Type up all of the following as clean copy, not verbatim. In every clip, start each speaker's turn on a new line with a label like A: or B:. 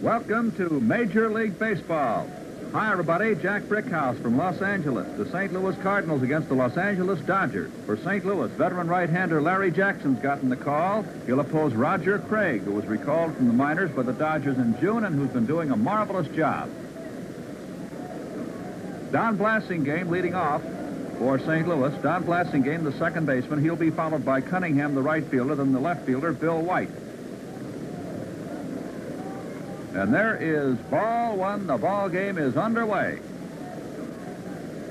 A: Welcome to Major League Baseball. Hi, everybody. Jack Brickhouse from Los Angeles. The St. Louis Cardinals against the Los Angeles Dodgers. For St. Louis, veteran right-hander Larry Jackson's gotten the call. He'll oppose Roger Craig, who was recalled from the minors by the Dodgers in June and who's been doing a marvelous job. Don Blasingame leading off for St. Louis. Don Blasingame, the second baseman. He'll be followed by Cunningham, the right fielder, then the left fielder, Bill White. And there is ball one. The ball game is underway.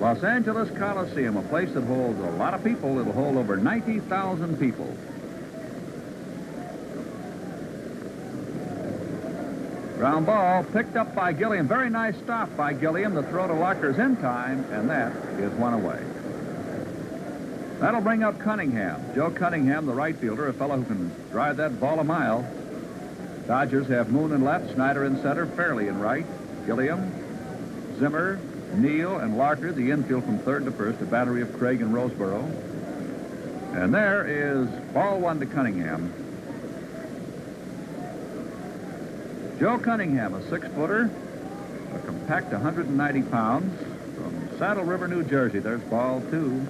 A: Los Angeles Coliseum, a place that holds a lot of people. It'll hold over 90,000 people. Ground ball picked up by Gilliam. Very nice stop by Gilliam. The throw to Locker's in time, and that is one away. That'll bring up Cunningham. Joe Cunningham, the right fielder, a fellow who can drive that ball a mile. Dodgers have Moon in left, Snyder in center, Fairley in right, Gilliam, Zimmer, Neal, and Larker, the infield from third to first, a battery of Craig and Roseboro. And there is ball one to Cunningham. Joe Cunningham, a 6-footer, a compact 190 pounds, from Saddle River, New Jersey. There's ball two.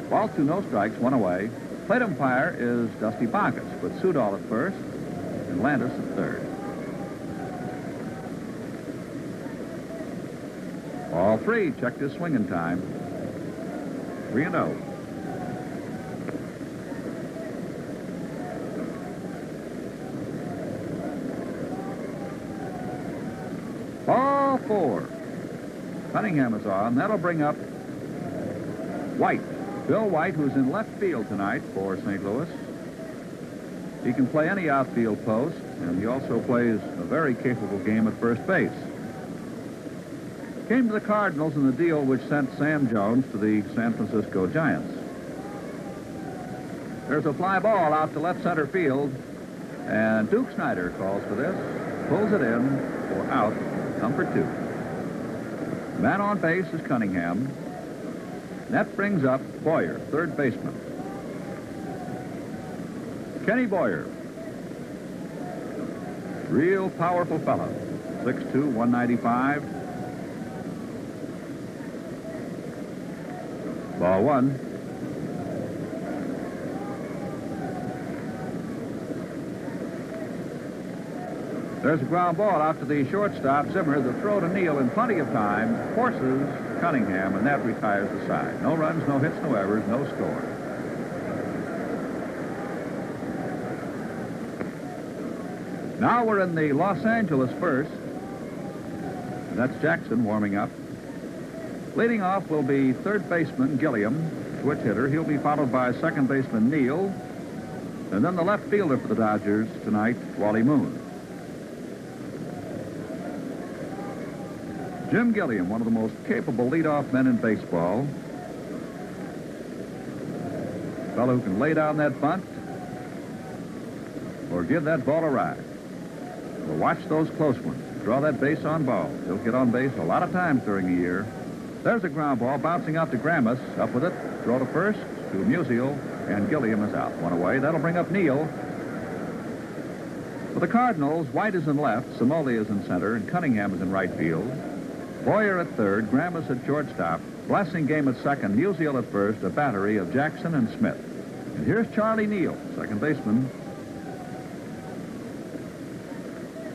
A: Ball two, no strikes, one away. Plate umpire is Dusty Bacchus, with Sudol at first and Landis at third. All three checked his swinging time. 3-0. Ball four. Cunningham is on. That'll bring up White. Bill White, who's in left field tonight for St. Louis. He can play any outfield post, and he also plays a very capable game at first base. Came to the Cardinals in the deal which sent Sam Jones to the San Francisco Giants. There's a fly ball out to left center field, and Duke Snyder calls for this, pulls it in for out number 2. Man on base is Cunningham. That brings up Boyer, third baseman. Kenny Boyer. Real powerful fellow. 6'2", 195. Ball one. There's a ground ball out to the shortstop, Zimmer. The throw to Neal in plenty of time forces Cunningham, and that retires the side. No runs, no hits, no errors, no score. Now we're in the Los Angeles first. That's Jackson warming up. Leading off will be third baseman Gilliam, switch hitter. He'll be followed by second baseman Neal, and then the left fielder for the Dodgers tonight, Wally Moon. Jim Gilliam, one of the most capable leadoff men in baseball. A fellow who can lay down that bunt or give that ball a ride. Well, watch those close ones. Draw that base on ball. He'll get on base a lot of times during the year. There's a ground ball bouncing out to Gramus. Up with it. Throw to first to Musial, and Gilliam is out. One away. That'll bring up Neal. For the Cardinals, White is in left, Samoli is in center, and Cunningham is in right field. Boyer at third, Gramus at shortstop, Blasingame at second, Musial at first, a battery of Jackson and Smith. And here's Charlie Neal, second baseman.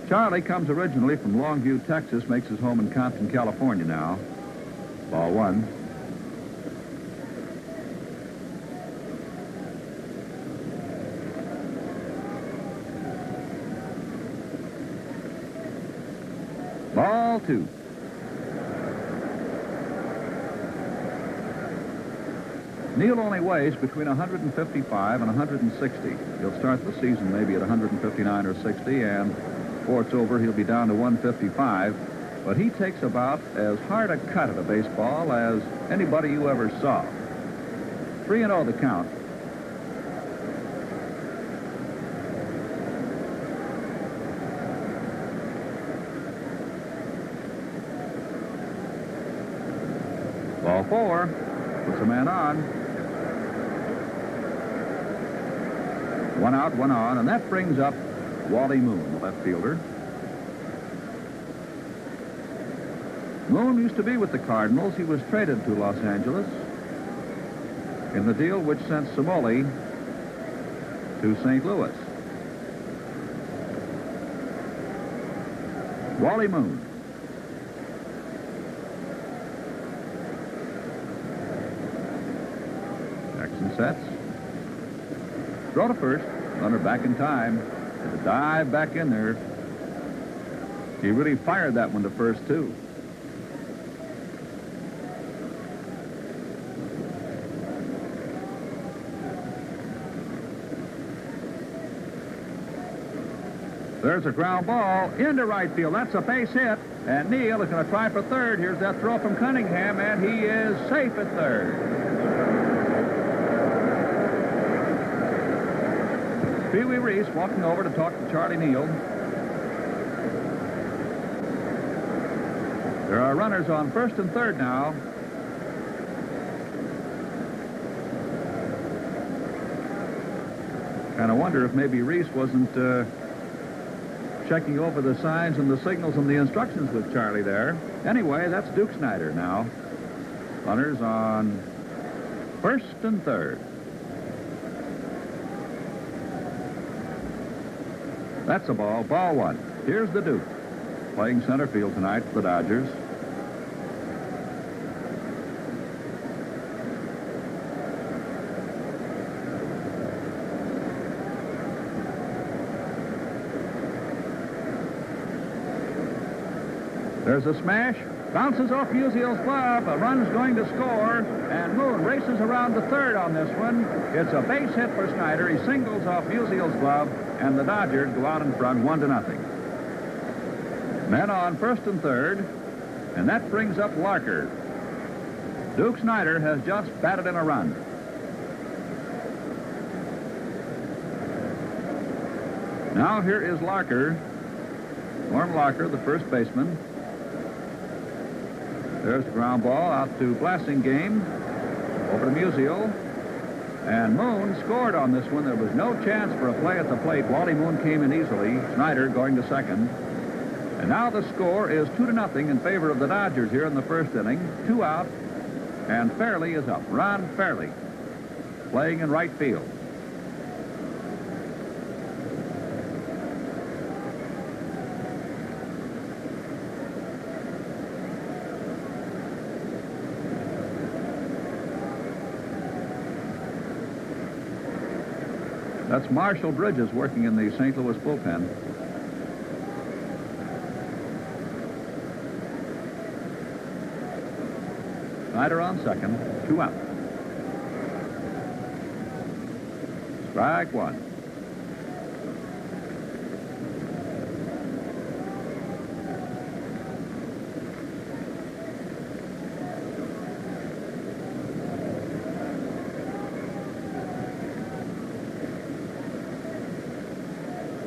A: Charlie comes originally from Longview, Texas, makes his home in Compton, California now. Ball one. Ball two. Neal only weighs between 155 and 160. He'll start the season maybe at 159 or 60, and before it's over, he'll be down to 155. But he takes about as hard a cut at a baseball as anybody you ever saw. 3-0 the count. Ball four. Puts a man on. One out, one on, and that brings up Wally Moon, the left fielder. Moon used to be with the Cardinals. He was traded to Los Angeles in the deal which sent Somoli to St. Louis. Wally Moon. Jackson sets. Throw to first. Runner back in time. With a dive back in there. He really fired that one to first, too. There's a ground ball into right field. That's a base hit. And Neal is going to try for third. Here's that throw from Cunningham, and he is safe at third. Pee Wee Reese walking over to talk to Charlie Neal. There are runners on first and third now. Kind of wonder if maybe Reese wasn't checking over the signs and the signals and the instructions with Charlie there. Anyway, that's Duke Snyder now. Runners on first and third. That's a ball. Ball one. Here's the Duke playing center field tonight for the Dodgers. There's a smash. Bounces off Musial's glove. A run's going to score. And Moon races around to third on this one. It's a base hit for Snyder. He singles off Musial's glove. And the Dodgers go out in front 1-0. Men on first and third. And that brings up Larker. Duke Snyder has just batted in a run. Now here is Larker. Norm Larker, the first baseman. There's the ground ball out to Blassingame. Over to Musial. And Moon scored on this one. There was no chance for a play at the plate. Wally Moon came in easily. Snyder going to second. And now the score is 2-0 in favor of the Dodgers here in the first inning. 2 out. And Fairley is up. Ron Fairley playing in right field. That's Marshall Bridges working in the St. Louis bullpen. Snyder on second, 2 out. Strike one.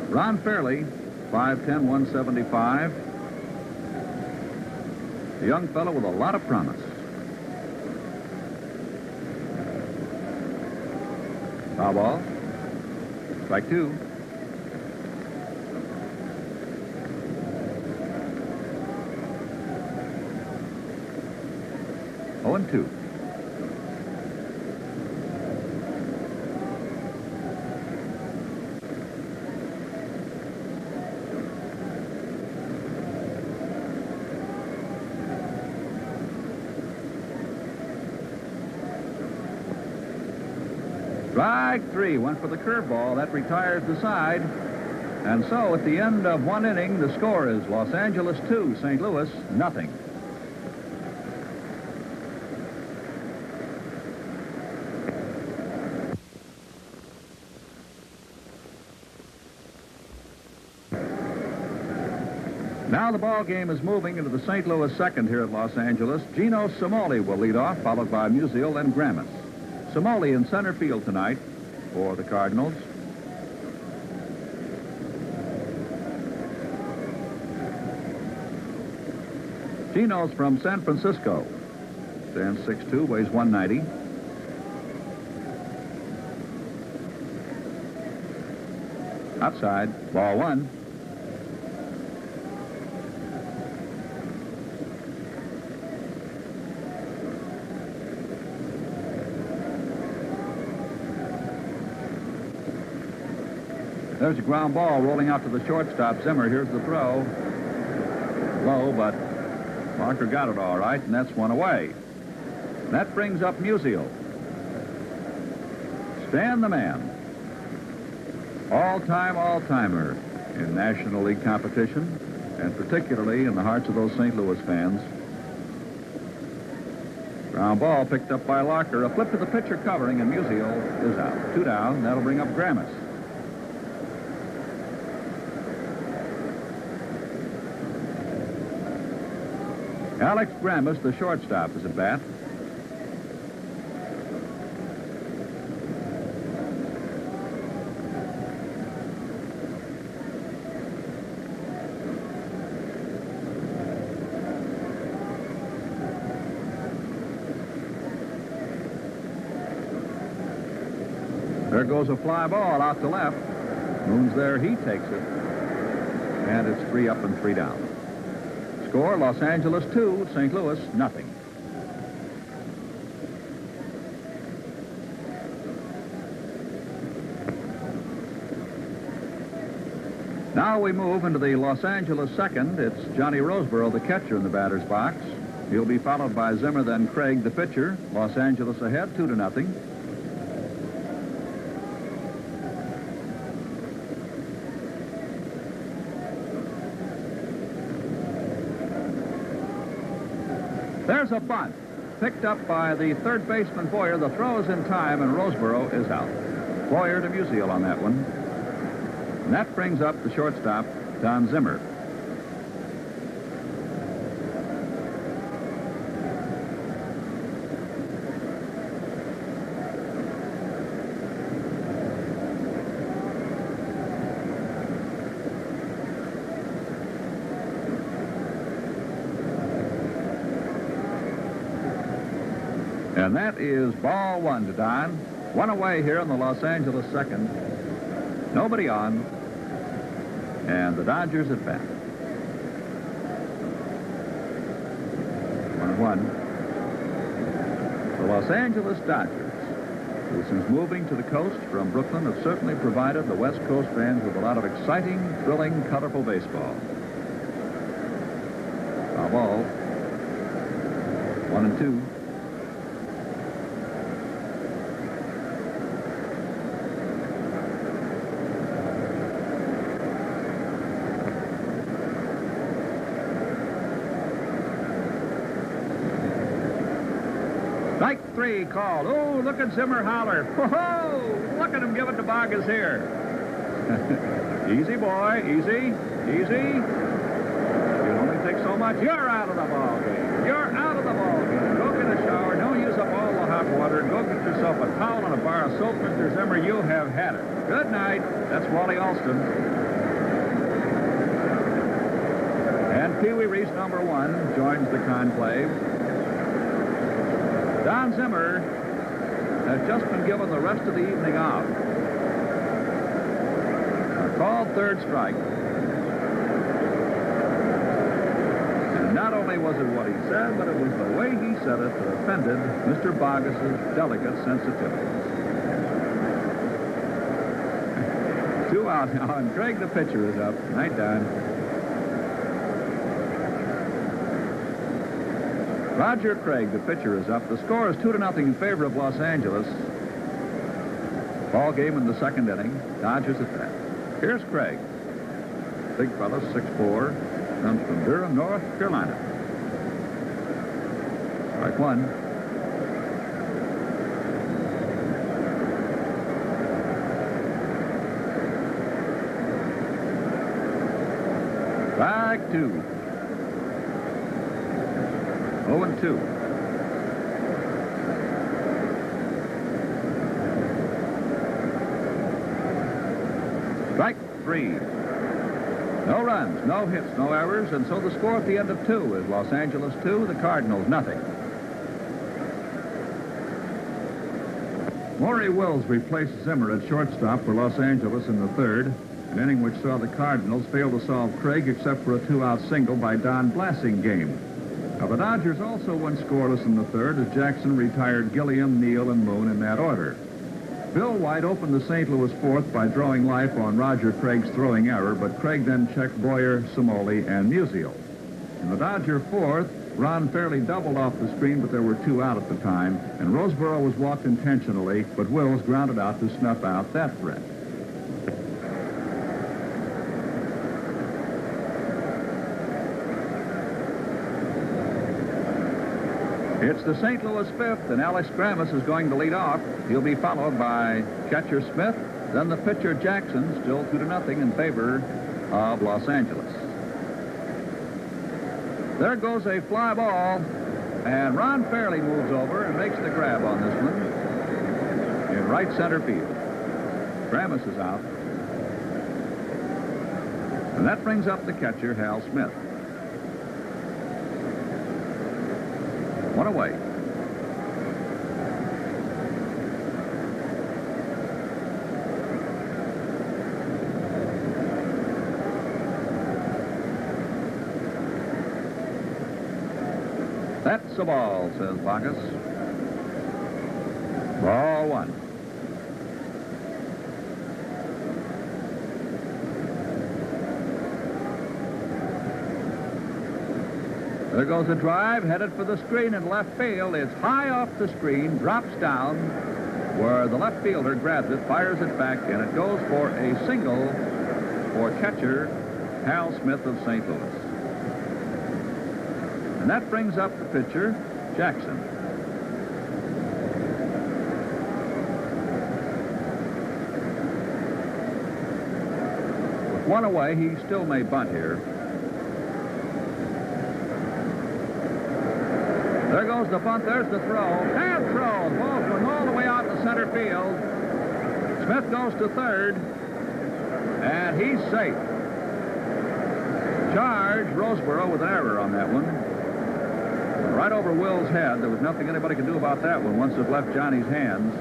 A: Ron Fairley, 5'10", 175. A young fellow with a lot of promise. Foul ball. Strike two. Oh, and 2. Strike 3. Went for the curveball. That retires the side. And so at the end of one inning, the score is Los Angeles 2, St. Louis nothing. Now the ball game is moving into the St. Louis second here at Los Angeles. Gino Somoli will lead off, followed by Musial and Gramis. Somoli in center field tonight for the Cardinals. Gino's from San Francisco. Stands 6'2", weighs 190. Outside, ball one. There's a ground ball rolling out to the shortstop, Zimmer. Here's the throw. Low, but Barker got it all right, and that's one away. That brings up Musial. Stan the man. All-time, all-timer in National League competition, and particularly in the hearts of those St. Louis fans. Ground ball picked up by Locker. A flip to the pitcher covering, and Musial is out. 2 down. That'll bring up Gramis. Alex Gramis, the shortstop, is at bat. There goes a fly ball out to left. Moon's there. He takes it. And it's 3 up and 3 down. Score, Los Angeles 2, St. Louis nothing. Now we move into the Los Angeles second. It's Johnny Roseboro, the catcher, in the batter's box. He'll be followed by Zimmer, then Craig, the pitcher. Los Angeles ahead, 2-0. There's a bunt. Picked up by the third baseman, Boyer. The throw is in time, and Roseboro is out. Boyer to Musial on that one. And that brings up the shortstop, Don Zimmer. And that is ball one to Don. One away here in the Los Angeles second. Nobody on. And the Dodgers at bat. 1-1. The Los Angeles Dodgers, who since moving to the coast from Brooklyn have certainly provided the West Coast fans with a lot of exciting, thrilling, colorful baseball. Foul ball. 1-2. Strike 3 called. Oh, look at Zimmer holler. Whoa! Look at him give it to Boggess here. Easy, boy. Easy. Easy. You only take so much. You're out of the ball game. You're out of the ball game. Go get a shower. Don't use up all the hot water. Go get yourself a towel and a bar of soap, Mr. Zimmer. You have had it. Good night. That's Wally Alston. And Pee Wee Reese, number 1, joins the conclave. Don Zimmer has just been given the rest of the evening off. A called third strike. And not only was it what he said, but it was the way he said it that offended Mr. Boggess's delicate sensitivities. 2 out now, and Craig the pitcher is up. Night, Don. Roger Craig, the pitcher, is up. The score is 2-0 in favor of Los Angeles. Ball game in the second inning. Dodgers at bat. Here's Craig. Big fella, 6'4", comes from Durham, North Carolina. Strike 1. Strike 2. 0-2. Strike 3. No runs, no hits, no errors, and so the score at the end of 2 is Los Angeles 2, the Cardinals nothing. Maury Wills replaced Zimmer at shortstop for Los Angeles in the third, an inning which saw the Cardinals fail to solve Craig except for a 2-out single by Don Blassingame. Now, the Dodgers also went scoreless in the third as Jackson retired Gilliam, Neal, and Moon in that order. Bill White opened the St. Louis fourth by drawing life on Roger Craig's throwing error, but Craig then checked Boyer, Samoli, and Musial. In the Dodger fourth, Ron Fairley doubled off the screen, but there were 2 out at the time, and Roseboro was walked intentionally, but Wills grounded out to snuff out that threat. It's the St. Louis fifth, and Alex Grammas is going to lead off. He'll be followed by catcher Smith, then the pitcher Jackson, still 2-0 in favor of Los Angeles. There goes a fly ball, and Ron Fairley moves over and makes the grab on this one in right center field. Grammas is out. And that brings up the catcher, Hal Smith. 1 away. That's a ball, says Bacchus. Ball 1. There goes a drive, headed for the screen in left field. It's high off the screen, drops down where the left fielder grabs it, fires it back, and it goes for a single for catcher Hal Smith of St. Louis. And that brings up the pitcher, Jackson. With 1 away, he still may bunt here. There goes the bunt. There's the throw. And throw. The ball's going all the way out to center field. Smith goes to third. And he's safe. Charge Roseboro with an error on that one. Right over Will's head. There was nothing anybody could do about that one once it left Johnny's hands.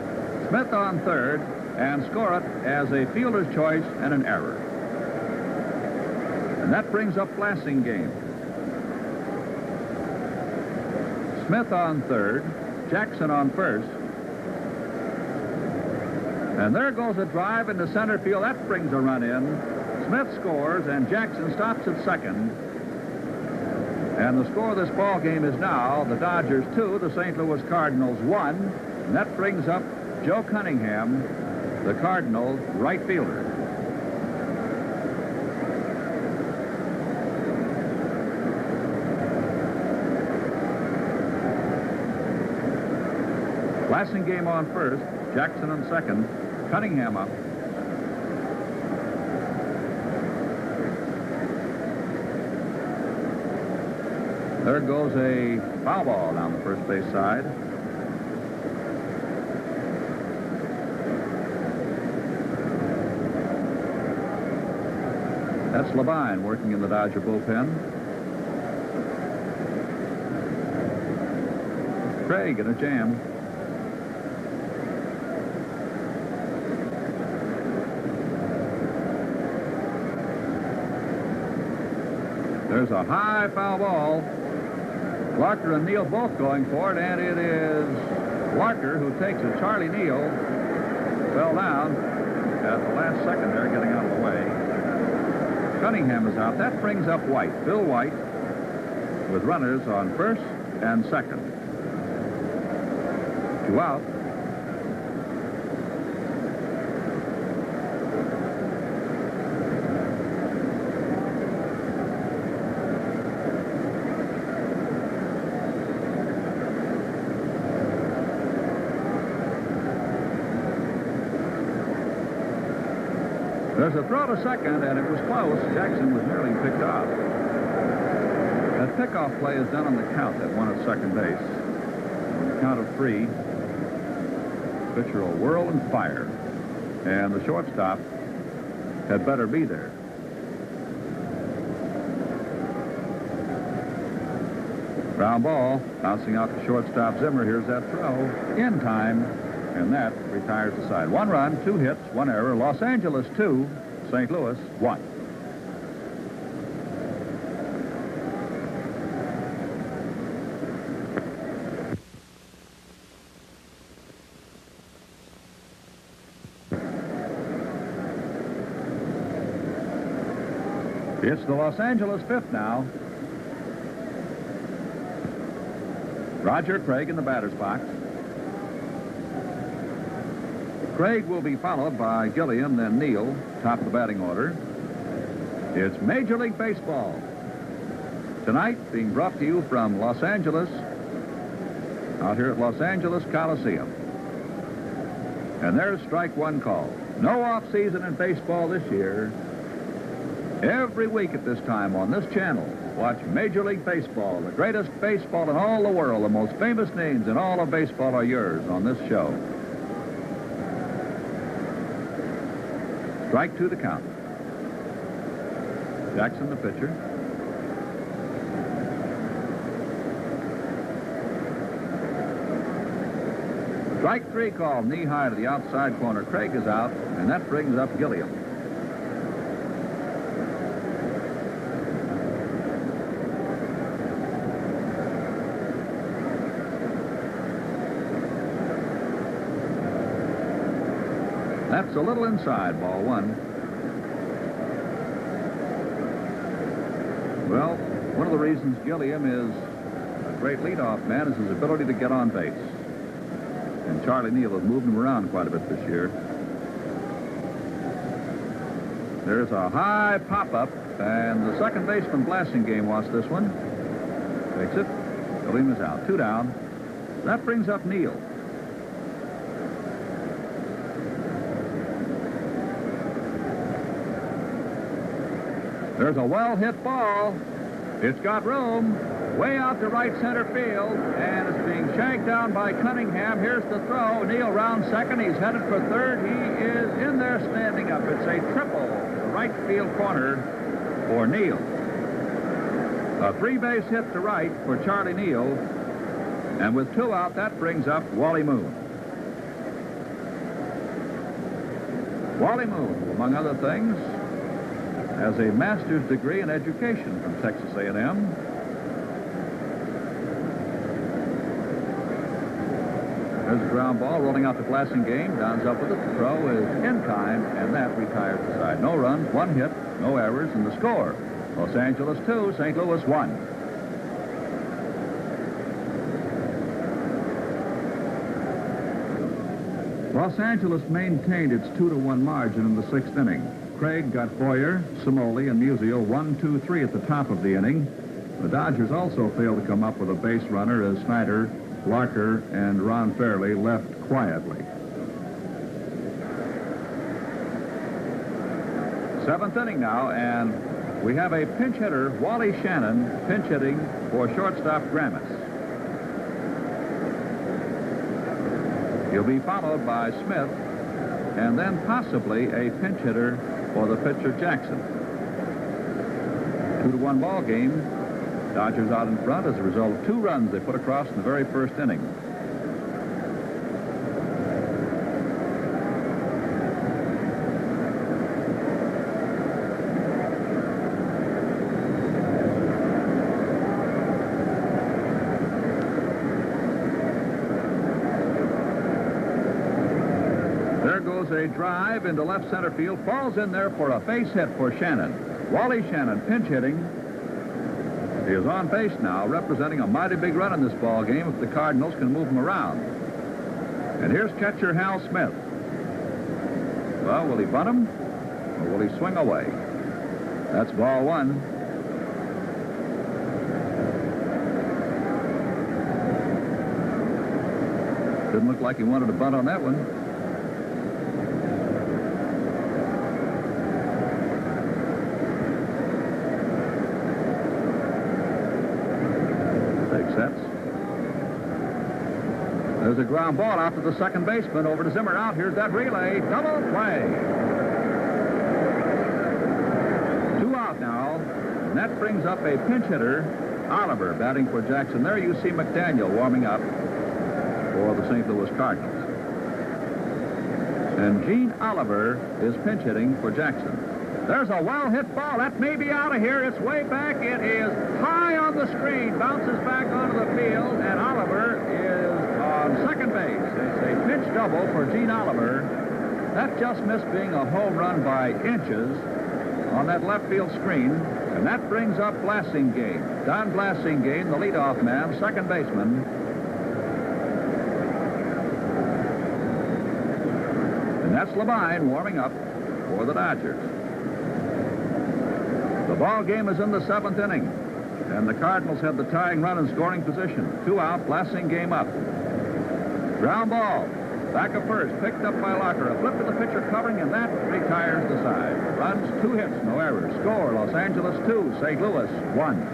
A: Smith on third, and score it as a fielder's choice and an error. And that brings up Blassingame. Smith on third, Jackson on first. And there goes a drive into center field. That brings a run in. Smith scores, and Jackson stops at second. And the score of this ball game is now the Dodgers 2, the St. Louis Cardinals 1. And that brings up Joe Cunningham, the Cardinal right fielder. Blassingame on first, Jackson on second, Cunningham up. There goes a foul ball down the first base side. That's Levine working in the Dodger bullpen. Craig in a jam. There's a high foul ball. Larker and Neal both going for it, and it is Larker who takes it. Charlie Neal fell down at the last second there, getting out of the way. Cunningham is out. That brings up White, Bill White, with runners on first and second. 2 out. There's a throw to second, and it was close. Jackson was nearly picked off. That pickoff play is done on the count at 1 at second base. On the count of 3, pitcher will whirl and fire, and the shortstop had better be there. Ground ball, bouncing out to shortstop Zimmer. Here's that throw in time. And that retires the side. 1 run, 2 hits, 1 error. Los Angeles 2, St. St. Louis 1. It's the Los Angeles fifth now. Roger Craig in the batter's box. Craig will be followed by Gilliam, then Neal, top of the batting order. It's Major League Baseball. Tonight, being brought to you from Los Angeles, out here at Los Angeles Coliseum. And there's strike one call. No off-season in baseball this year. Every week at this time on this channel, watch Major League Baseball, the greatest baseball in all the world. The most famous names in all of baseball are yours on this show. Strike two the count. Jackson the pitcher. Strike three called knee-high to the outside corner. Craig is out, and that brings up Gilliam. That's a little inside, ball one. Well, one of the reasons Gilliam is a great leadoff man is his ability to get on base. And Charlie Neal has moved him around quite a bit this year. There's a high pop-up, and the second baseman Blasingame wants this one. Takes it. Gilliam is out. Two down. That brings up Neal. There's a well-hit ball. It's got room. Way out to right center field. And it's being shanked down by Cunningham. Here's the throw. Neal round second. He's headed for third. He is in there standing up. It's a triple to the right field corner for Neal. A three-base hit to right for Charlie Neal. And with two out, that brings up Wally Moon. Wally Moon, among other things, has a master's degree in education from Texas A&M. There's a ground ball rolling out to Blasingame. Downs up with it. The throw is in time, and that retires the side. No runs, one hit, no errors, and the score. Los Angeles 2, St. Louis 1. Los Angeles maintained its 2-1 margin in the sixth inning. Craig got Boyer, Simoli, and Musial 1, 2, 3 at the top of the inning. The Dodgers also failed to come up with a base runner as Snyder, Larker, and Ron Fairley left quietly. Seventh inning now, and we have a pinch hitter, Wally Shannon, pinch hitting for shortstop Gramis. He'll be followed by Smith, and then possibly a pinch hitter for the pitcher Jackson. 2-1 ball game. Dodgers out in front as a result of 2 runs they put across in the very first inning. There goes a drive into left center field. Falls in there for a base hit for Shannon. Wally Shannon pinch hitting. He is on base now, representing a mighty big run in this ball game if the Cardinals can move him around. And here's catcher Hal Smith. Well, will he bunt him or will he swing away? That's ball one. Didn't look like he wanted to bunt on that one. There's a ground ball out to the second baseman, over to Zimmer out. Here's that relay. Double play. 2 out now, and that brings up a pinch hitter, Oliver, batting for Jackson. There you see McDaniel warming up for the St. Louis Cardinals. And Gene Oliver is pinch hitting for Jackson. There's a well-hit ball. That may be out of here. It's way back. It is high on the screen. Bounces back onto the field, and Oliver is on second base. It's a pinch double for Gene Oliver. That just missed being a home run by inches on that left field screen. And that brings up Blassingame. Don Blassingame, the leadoff man, second baseman. And that's Levine warming up for the Dodgers. The ball game is in the 7th inning, and the Cardinals have the tying run in scoring position. 2 out, Blassingame up. Ground ball. Back of first, picked up by Locker. A flip to the pitcher covering, and that retires the side. Runs, 2 hits, no errors. Score, Los Angeles 2, St. Louis 1.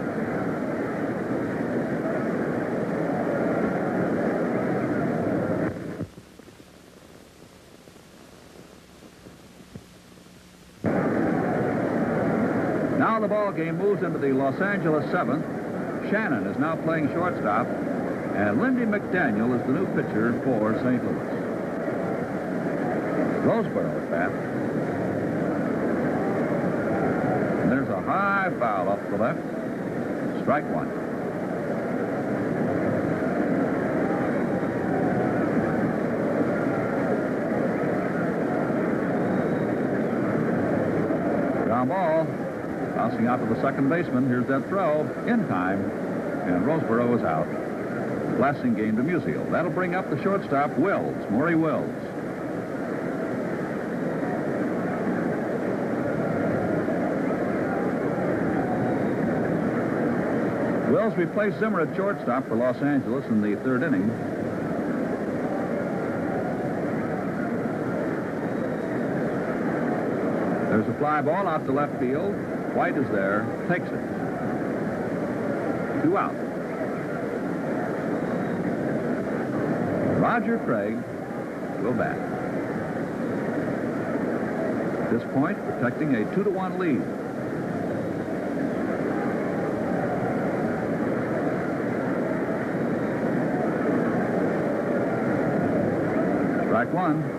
A: Now the ball game moves into the Los Angeles 7th. Shannon is now playing shortstop, and Lindy McDaniel is the new pitcher for St. Louis. Roseboro at bat. And there's a high foul up the left. Strike 1. Ground ball. Bouncing out to the second baseman. Here's that throw. In time. And Roseboro is out. Blassingame to Musial. That'll bring up the shortstop, Wills. Maury Wills. Wills replaced Zimmer at shortstop for Los Angeles in the 3rd inning. There's a fly ball out to left field. White is there, takes it. 2 out. Roger Craig will bat. At this point, protecting a 2-1 lead. Strike 1.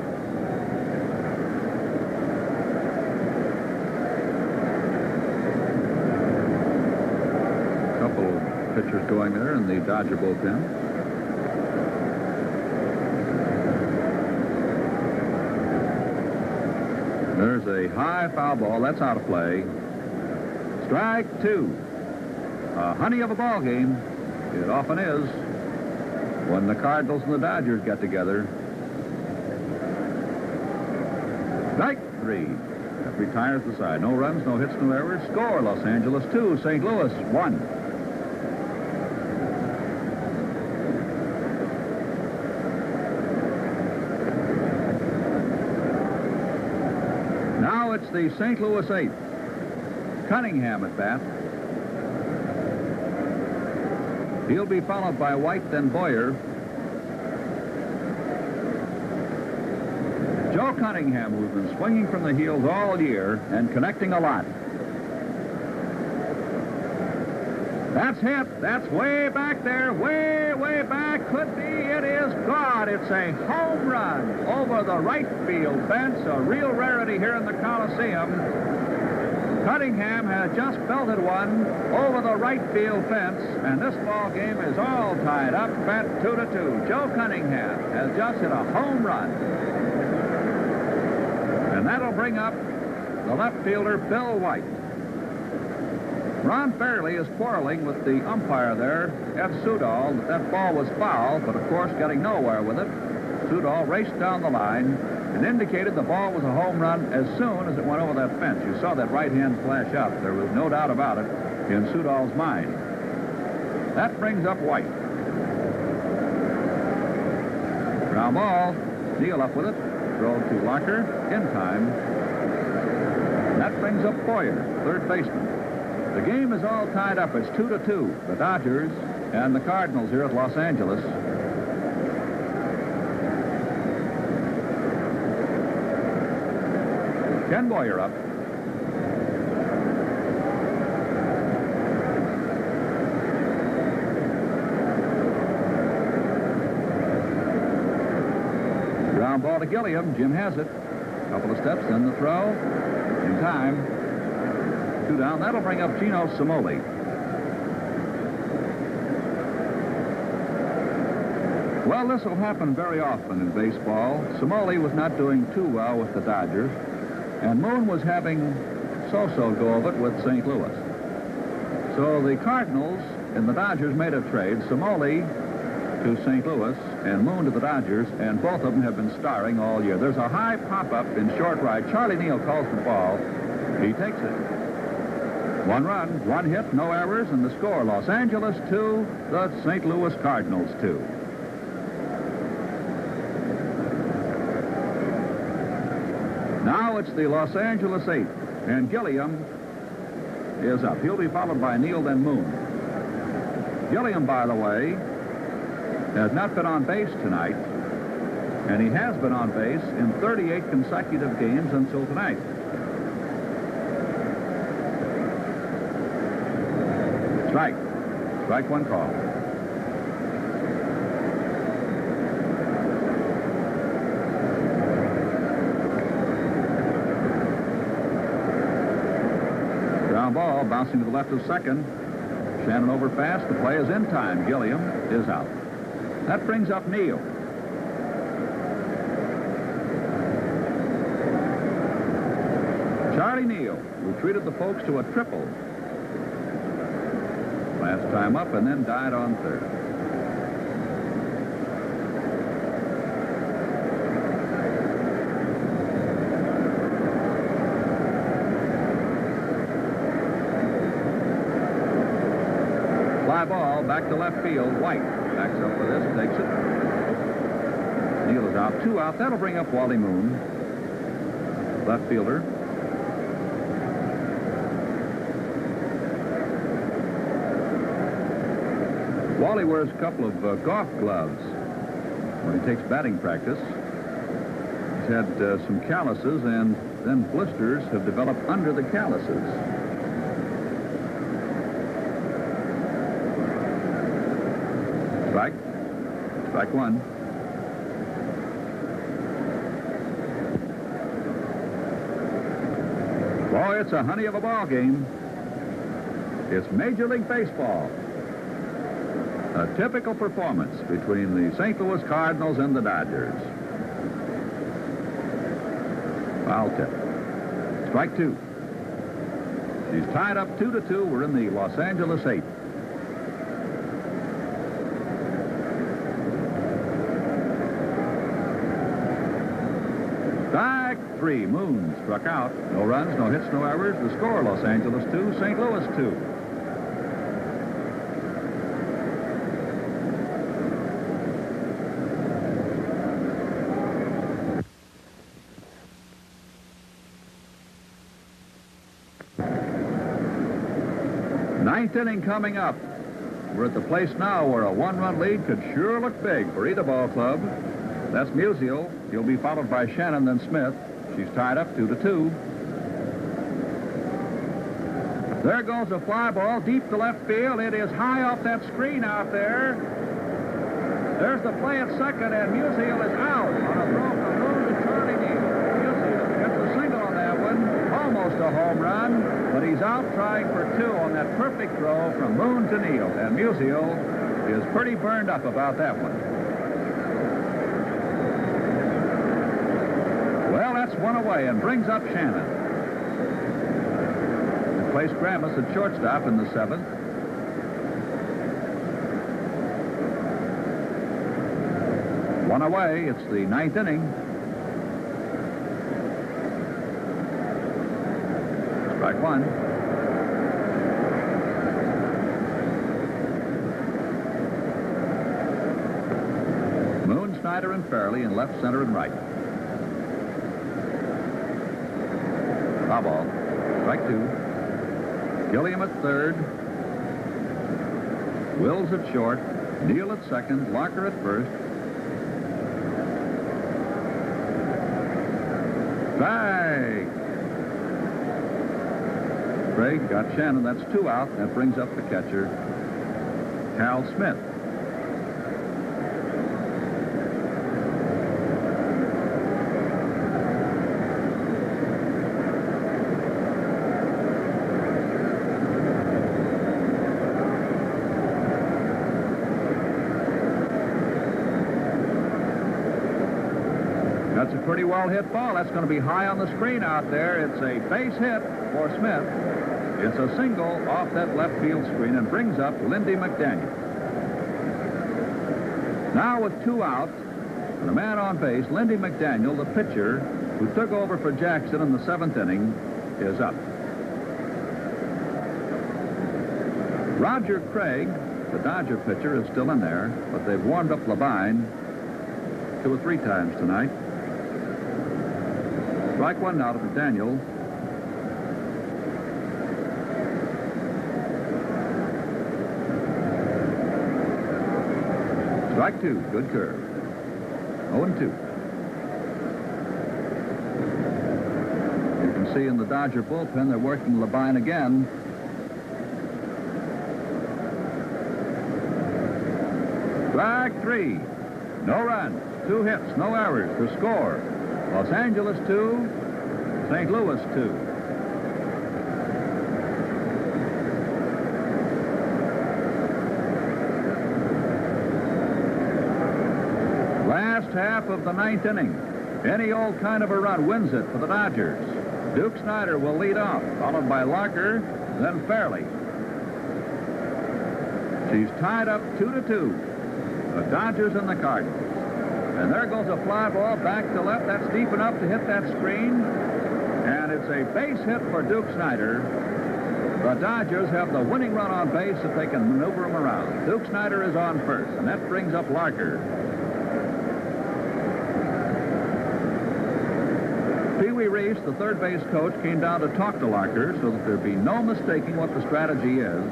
A: Pitchers going there in the Dodger bullpen. There's a high foul ball. That's out of play. Strike 2. A honey of a ball game. It often is when the Cardinals and the Dodgers get together. Strike 3. That retires the side. No runs, no hits, no errors. Score, Los Angeles 2, St. Louis 1. It's the St. Louis 8th. Cunningham at bat. He'll be followed by White, then Boyer. Joe Cunningham, who's been swinging from the heels all year and connecting a lot. That's hit. That's way back there. Way back. Could be. It is gone. It's a home run over the right field fence. A real rarity here in the Coliseum. Cunningham has just belted one over the right field fence, and this ball game is all tied up at 2-2. Joe Cunningham has just hit a home run. And that'll bring up the left fielder, Bill White. Ron Fairley is quarreling with the umpire there, F. Sudol, that ball was foul, but of course getting nowhere with it. Sudol raced down the line and indicated the ball was a home run as soon as it went over that fence. You saw that right hand flash up. There was no doubt about it in Sudol's mind. That brings up White. Ground ball. Neal up with it. Throw to Locker. In time. And that brings up Boyer, third baseman. The game is all tied up. It's 2-2. The Dodgers and the Cardinals here at Los Angeles. Ken Boyer up. Ground ball to Gilliam. Jim has it. Couple of steps, then the throw. In time. 2 down. That'll bring up Gino Simoli. Well, this will happen very often in baseball. Simoli was not doing too well with the Dodgers, and Moon was having so-so go of it with St. Louis. So the Cardinals and the Dodgers made a trade. Simoli to St. Louis and Moon to the Dodgers, and both of them have been starring all year. There's a high pop-up in short right. Charlie Neal calls the ball. He takes it. 1 run, 1 hit, no errors, and the score, Los Angeles 2, the St. Louis Cardinals 2. Now it's the Los Angeles 8, and Gilliam is up. He'll be followed by Neal, then Moon. Gilliam, by the way, has not been on base tonight, and he has been on base in 38 consecutive games until tonight. Strike. Strike 1 call. Ground ball bouncing to the left of second. Shannon over fast. The play is in time. Gilliam is out. That brings up Neal. Charlie Neal, who treated the folks to a triple last time up and then died on third. Fly ball back to left field. White backs up for this, takes it. Neal is out. 2 out. That'll bring up Wally Moon, left fielder. Wally wears a couple of golf gloves when he takes batting practice. He's had some calluses, and then blisters have developed under the calluses. Strike. Strike 1. Boy, it's a honey of a ball game. It's Major League Baseball. A typical performance between the St. Louis Cardinals and the Dodgers. Foul tip. Strike 2. He's tied up 2-2. We're in the Los Angeles 8. Strike 3. Moon struck out. No runs, no hits, no errors. The score, Los Angeles 2, St. Louis 2. Ninth inning coming up. We're at the place now where a 1-run lead could sure look big for either ball club. That's Musial. He'll be followed by Shannon, then Smith. She's tied up 2-2. There goes a fly ball deep to left field. It is high off that screen out there. There's the play at second, and Musial is out on a throw from Moon to Charlie Neal. Musial gets a single on that one. Almost a home run, but he's out trying for 2 on that perfect throw from Moon to Neal. And Musial is pretty burned up about that one. Well, that's 1 away and brings up Shannon. Replaced Gramus at shortstop in the 7th. One away. It's the 9th inning. Strike 1. Moon, Snyder, and Fairley in left, center, and right. Foul ball. Strike 2. Gilliam at third. Wills at short. Neal at second. Locker at first. Strike. Craig got Shannon. That's 2 out. That brings up the catcher, Hal Smith. pretty well hit ball. That's going to be high on the screen out there. It's a base hit for Smith. It's a single off that left field screen and brings up Lindy McDaniel. Now with 2 out and a man on base, Lindy McDaniel, the pitcher who took over for Jackson in the 7th inning, is up. Roger Craig, the Dodger pitcher, is still in there, but they've warmed up Labine 2 or 3 times tonight. Strike 1 now to McDaniel. Strike 2, good curve. 0-2. You can see in the Dodger bullpen they're working Labine again. Strike 3. No runs, 2 hits, no errors. The score: Los Angeles 2, St. Louis 2. Last half of the 9th inning. Any old kind of a run wins it for the Dodgers. Duke Snider will lead off, followed by Locker, then Fairley. She's tied up 2-2. The Dodgers and the Cardinals. And there goes a fly ball back to left. That's deep enough to hit that screen. And it's a base hit for Duke Snider. The Dodgers have the winning run on base if they can maneuver him around. Duke Snider is on first, and that brings up Larker. Pee Wee Reese, the third base coach, came down to talk to Larker so that there'd be no mistaking what the strategy is.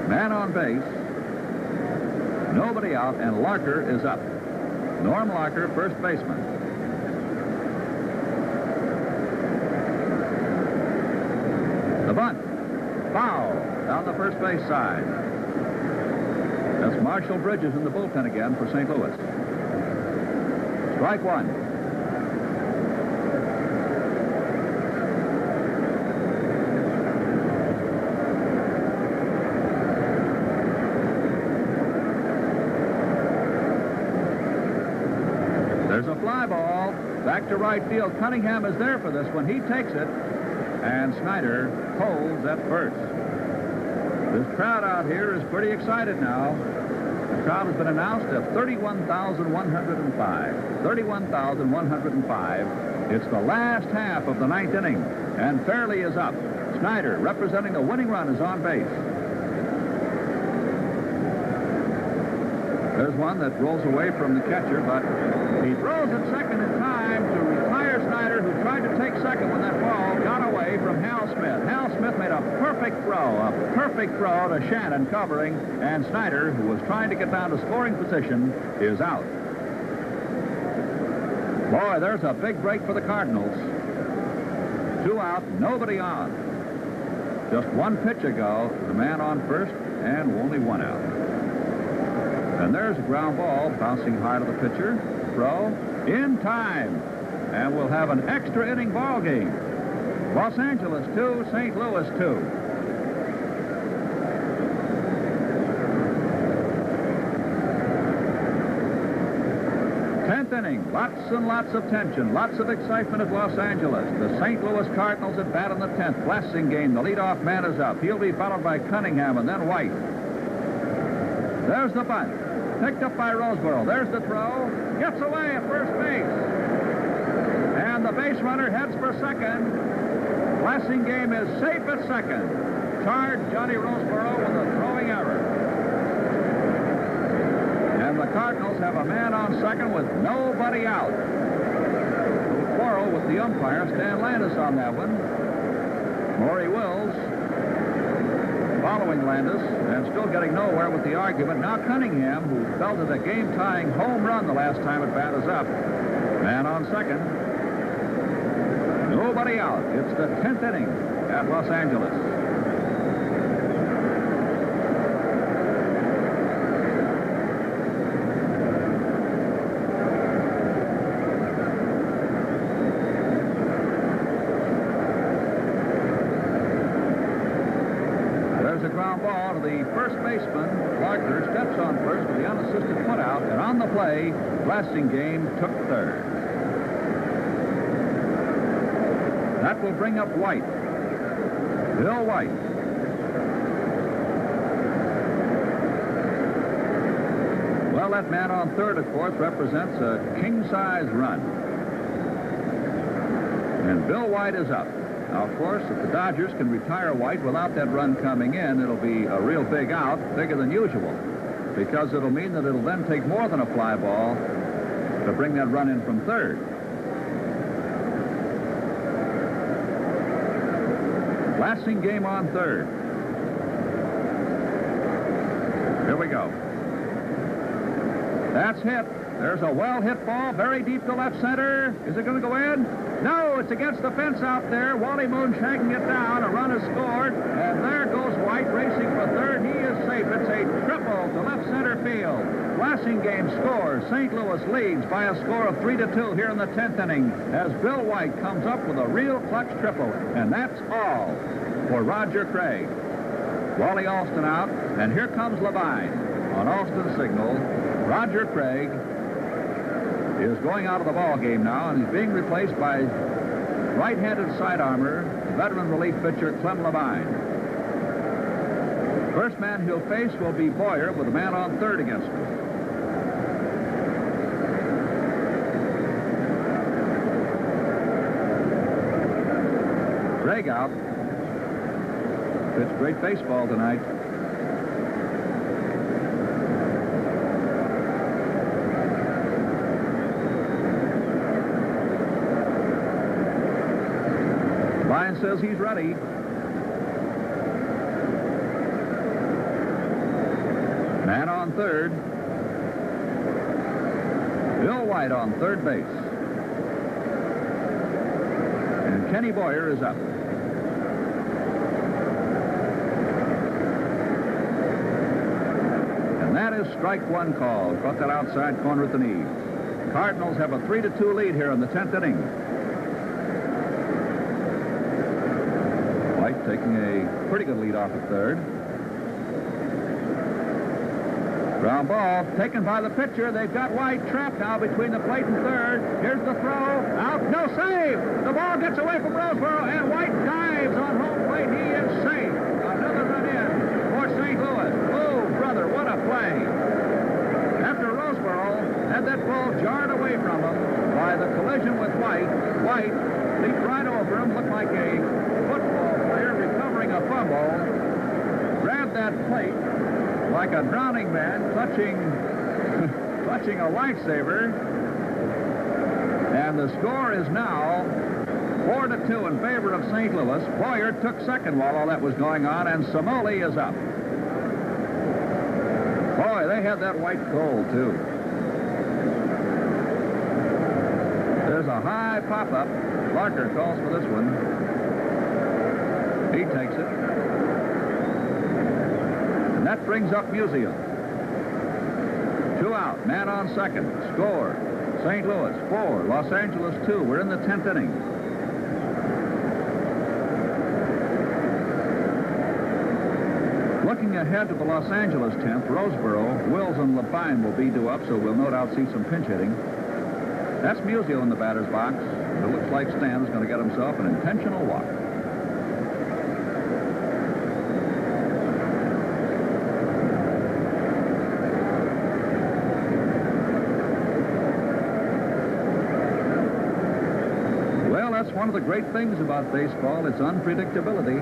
A: Man on base. Nobody out, and Larker is up. Norm Larker, first baseman. The bunt. Foul down the first base side. That's Marshall Bridges in the bullpen again for St. Louis. Strike 1. There's a fly ball back to right field. Cunningham is there for this one. He takes it, and Snider holds at first. This crowd out here is pretty excited now. The crowd has been announced at 31,105. 31,105. It's the last half of the 9th inning, and Fairley is up. Snider, representing the winning run, is on base. There's one that rolls away from the catcher, but he throws it second in time to retire Snider, who tried to take second when that ball got away from Hal Smith. Hal Smith made a perfect throw to Shannon covering, and Snider, who was trying to get down to scoring position, is out. Boy, there's a big break for the Cardinals. 2 out, nobody on. Just 1 pitch ago, the man on first, and only 1 out. And there's a ground ball bouncing high to the pitcher. Throw in time. And we'll have an extra inning ball game. Los Angeles 2, St. Louis 2. 10th inning. Lots and lots of tension. Lots of excitement at Los Angeles. The St. Louis Cardinals at bat in the 10th. Blasingame, the leadoff man, is up. He'll be followed by Cunningham and then White. There's the bunt. Picked up by Roseboro. There's the throw. Gets away at first base. And the base runner heads for second. Blasingame is safe at second. Charged Johnny Roseboro with a throwing error. And the Cardinals have a man on second with nobody out. A quarrel with the umpire, Stan Landis, on that one. Maury Wills following Landis and still getting nowhere with the argument. Now Cunningham, who belted a game-tying home run the last time at bat, is up. Man on second. Nobody out. It's the 10th inning at Los Angeles. Ball to the first baseman. Larker steps on first with the unassisted putout, and on the play, Blasingame took third. That will bring up White. Bill White. Well, that man on third, of course, represents a king-size run. And Bill White is up. Now, of course, if the Dodgers can retire White without that run coming in, it'll be a real big out, bigger than usual, because it'll mean that it'll then take more than a fly ball to bring that run in from third. Lassing game on third. Here we go. That's hit. There's a well-hit ball, very deep to left center. Is it going to go in? No, it's against the fence out there. Wally Moon shanking it down. A run is scored. And there goes White racing for third. He is safe. It's a triple to left center field. Lassing game scores. St. Louis leads by a score of 3-2 here in the 10th inning as Bill White comes up with a real clutch triple. And that's all for Roger Craig. Wally Alston out, and here comes Levine. On Alston's signal, Roger Craig is going out of the ball game now, and he's being replaced by right-handed sidearmer, veteran relief pitcher Clem Levine. First man he'll face will be Boyer with a man on third against him. Craig out. Pitched great baseball tonight. Lyon says he's ready. Man on third. Bill White on third base. And Kenny Boyer is up. And that is strike one call. Caught that outside corner at the knee. Cardinals have a 3-2 lead here in the 10th inning. White taking a pretty good lead off at third. Ground ball taken by the pitcher. They've got White trapped now between the plate and third. Here's the throw. Out. No save. The ball gets away from Roseboro, and White dives on home plate. He is safe. Another run in for St. Louis. Oh, brother, what a play. After Roseboro had that ball jarred away from him by the collision with White, White leaped right over him, looked like a football player recovering a fumble, grabbed that plate like a drowning man clutching a lifesaver, and the score is now 4-2 in favor of St. Louis. Boyer took second while all that was going on, and Samoli is up. Boy, they had that White cold, too. There's a high pop-up. Larker calls for this one. He takes it. And that brings up Musial. 2 out. Man on second. Score. St. Louis 4. Los Angeles 2. We're in the 10th inning. Looking ahead to the Los Angeles 10th, Roseboro, Wills, and Levine will be due up, so we'll no doubt see some pinch hitting. That's Musial in the batter's box. It looks like Stan's going to get himself an intentional walk. Well, that's one of the great things about baseball, its unpredictability.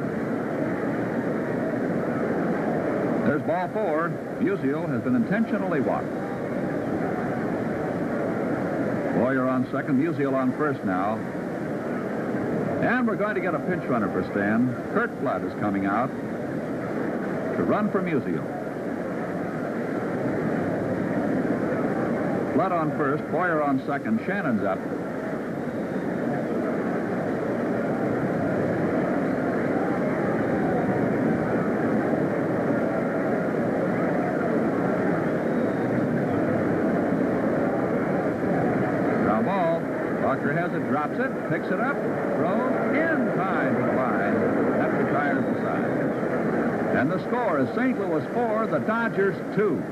A: There's ball 4. Musial has been intentionally walked. Boyer on second, Musial on first now. And we're going to get a pinch runner for Stan. Kurt Flood is coming out to run for Musial. Flood on first, Boyer on second, Shannon's up. Has it, drops it, picks it up, throws in time to the line. That retires the side. And the score is St. Louis 4, the Dodgers 2.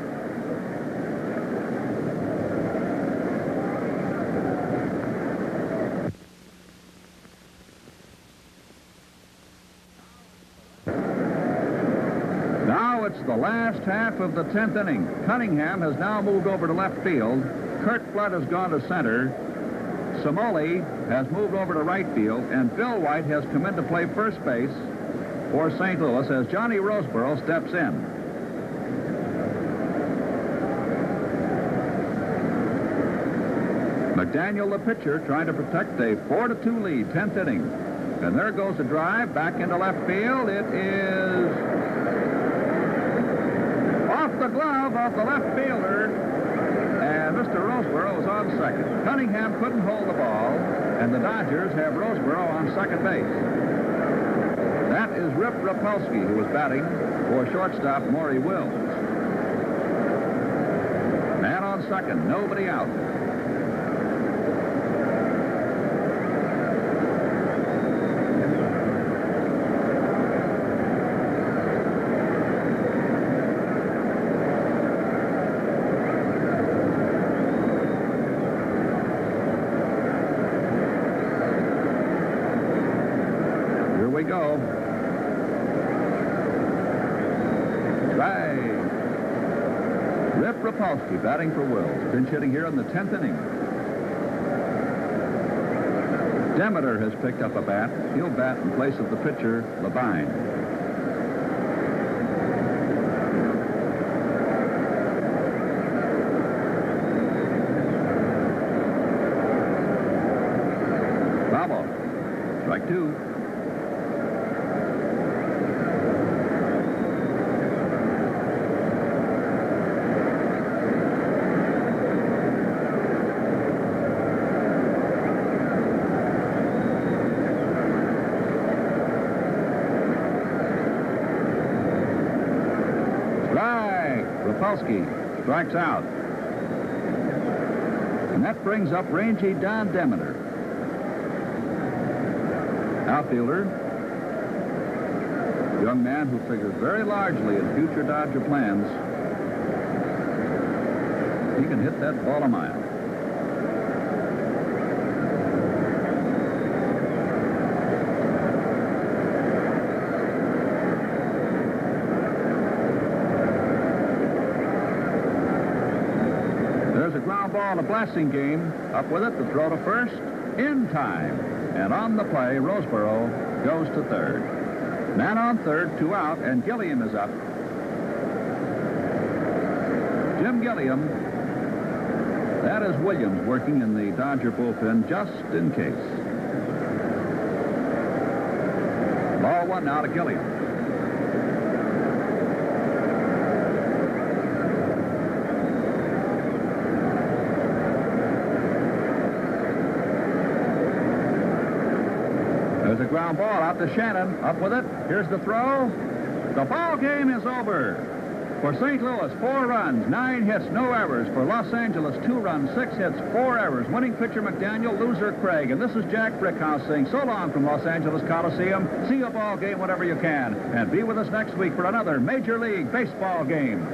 A: it's the last half of the 10th inning. Cunningham has now moved over to left field. Kurt Flood has gone to center. Samoli has moved over to right field, and Bill White has come in to play first base for St. Louis as Johnny Roseborough steps in. McDaniel, the pitcher, trying to protect a 4-2 lead, 10th inning. And there goes the drive back into left field. It is off the glove of the left fielder, and Mr. Roseborough is on second. Cunningham couldn't hold the ball, and the Dodgers have Roseborough on second base. That is Rip Rapolsky, who was batting for shortstop Maury Wills. Man on second, nobody out. We go. Right. Rip Rapolsky batting for Wills. Pinch hitting here in the 10th inning. Demeter has picked up a bat. He'll bat in place of the pitcher, Levine. Bravo. Strike two. Rapolsky strikes out. And that brings up rangy Don Demeter. Outfielder. Young man who figures very largely in future Dodger plans. He can hit that ball a mile. Ground ball, a blasting game. Up with it, the throw to first, in time. And on the play, Roseborough goes to third. Man on third, 2 out, and Gilliam is up. Jim Gilliam. That is Williams working in the Dodger bullpen just in case. Ball 1 now to Gilliam. There's a ground ball out to Shannon. Up with it. Here's the throw. The ball game is over. For St. Louis, 4 runs, 9 hits, no errors. For Los Angeles, 2 runs, 6 hits, 4 errors. Winning pitcher McDaniel, loser Craig. And this is Jack Brickhouse saying so long from Los Angeles Coliseum. See a ball game whenever you can. And be with us next week for another Major League Baseball game.